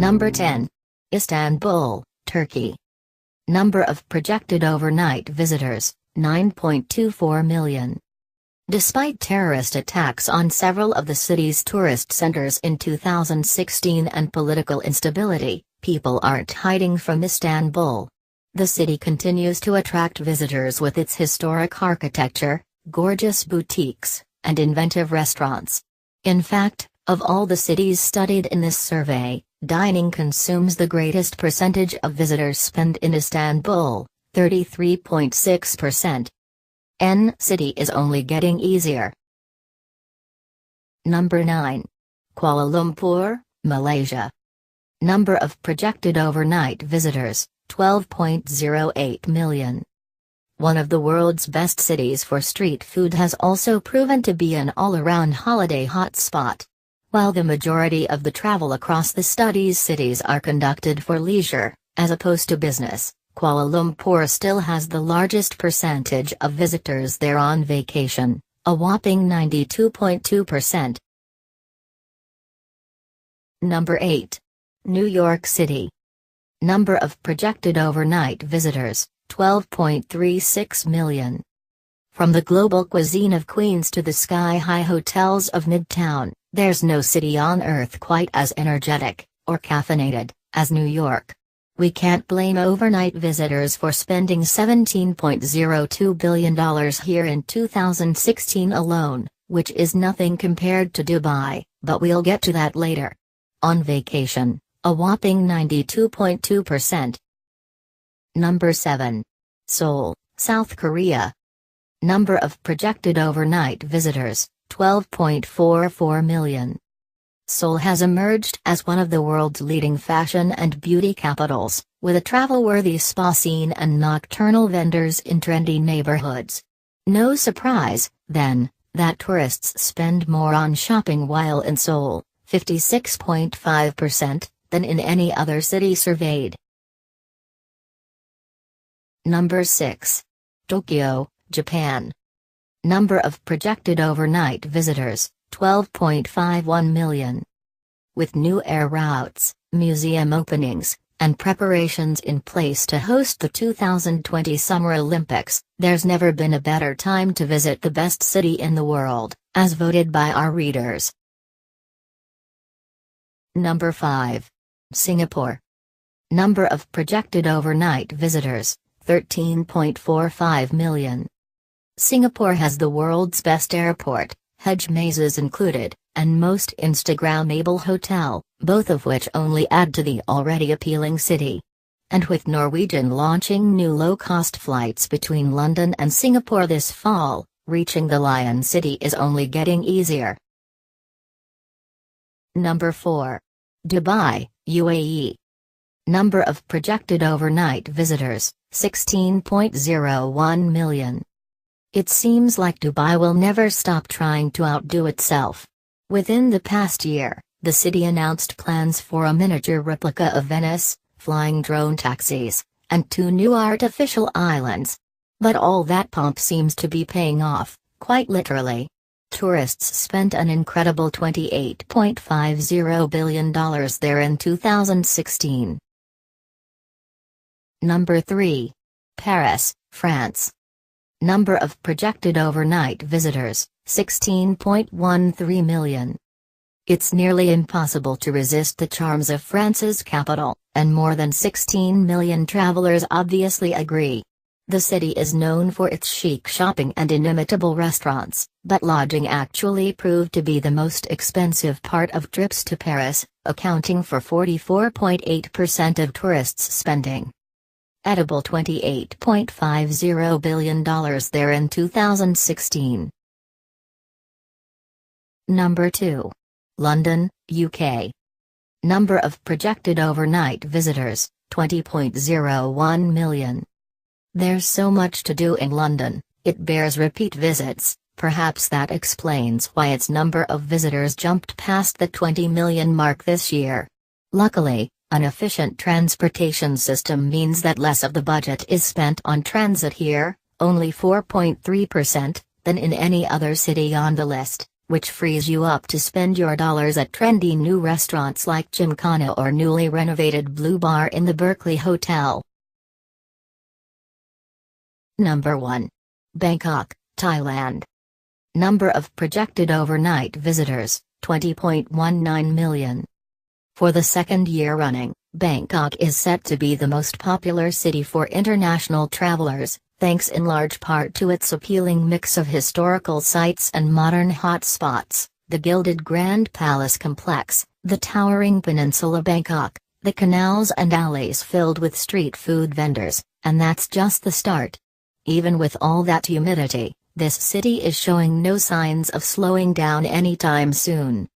Number 10. Istanbul, Turkey. Number of projected overnight visitors, 9.24 million. Despite terrorist attacks on several of the city's tourist centers in 2016 and political instability, people aren't hiding from Istanbul. The city continues to attract visitors with its historic architecture, gorgeous boutiques, and inventive restaurants. In fact, of all the cities studied in this survey, dining consumes the greatest percentage of visitors spend in Istanbul, 33.6%. City is only getting easier. Number 9. Kuala Lumpur, Malaysia. Number of projected overnight visitors, 12.08 million. One of the world's best cities for street food has also proven to be an all-around holiday hotspot. While the majority of the travel across the study's cities are conducted for leisure, as opposed to business, Kuala Lumpur still has the largest percentage of visitors there on vacation, a whopping 92.2%. Number 8. New York City. Number of projected overnight visitors, 12.36 million. From the global cuisine of Queens to the sky-high hotels of Midtown, there's no city on earth quite as energetic, or caffeinated, as New York. We can't blame overnight visitors for spending $17.02 billion here in 2016 alone, which is nothing compared to Dubai, but we'll get to that later. On vacation, a whopping 92.2%. Number 7. Seoul, South Korea. Number of projected overnight visitors, 12.44 million. Seoul has emerged as one of the world's leading fashion and beauty capitals, with a travel-worthy spa scene and nocturnal vendors in trendy neighborhoods. No surprise, then, that tourists spend more on shopping while in Seoul, 56.5%, than in any other city surveyed. Number 6. Tokyo, Japan. Number of projected overnight visitors, 12.51 million. With new air routes, museum openings, and preparations in place to host the 2020 Summer Olympics, there's never been a better time to visit the best city in the world, as voted by our readers. Number 5. Singapore. Number of projected overnight visitors, 13.45 million. Singapore has the world's best airport, hedge mazes included, and most Instagrammable hotel, both of which only add to the already appealing city. And with Norwegian launching new low-cost flights between London and Singapore this fall, reaching the Lion City is only getting easier. Number 4. Dubai, UAE. Number of projected overnight visitors, 16.01 million. It seems like Dubai will never stop trying to outdo itself. Within the past year, the city announced plans for a miniature replica of Venice, flying drone taxis, and 2 new artificial islands. But all that pomp seems to be paying off, quite literally. Tourists spent an incredible $28.50 billion there in 2016. Number 3. Paris, France. Number of projected overnight visitors, 16.13 million. It's nearly impossible to resist the charms of France's capital, and more than 16 million travelers obviously agree. The city is known for its chic shopping and inimitable restaurants, but lodging actually proved to be the most expensive part of trips to Paris, accounting for 44.8% of tourists' spending. Edible $28.50 billion there in 2016. Number 2. London, UK. Number of projected overnight visitors, 20.01 million. There's so much to do in London, it bears repeat visits. Perhaps that explains why its number of visitors jumped past the 20 million mark this year. Luckily, an efficient transportation system means that less of the budget is spent on transit here, only 4.3%, than in any other city on the list, which frees you up to spend your dollars at trendy new restaurants like Gymkhana or newly renovated Blue Bar in the Berkeley Hotel. Number 1. Bangkok, Thailand. Number of projected overnight visitors, 20.19 million. For the second year running, Bangkok is set to be the most popular city for international travelers, thanks in large part to its appealing mix of historical sites and modern hotspots, the gilded Grand Palace complex, the towering Peninsula Bangkok, the canals and alleys filled with street food vendors, and that's just the start. Even with all that humidity, this city is showing no signs of slowing down anytime soon.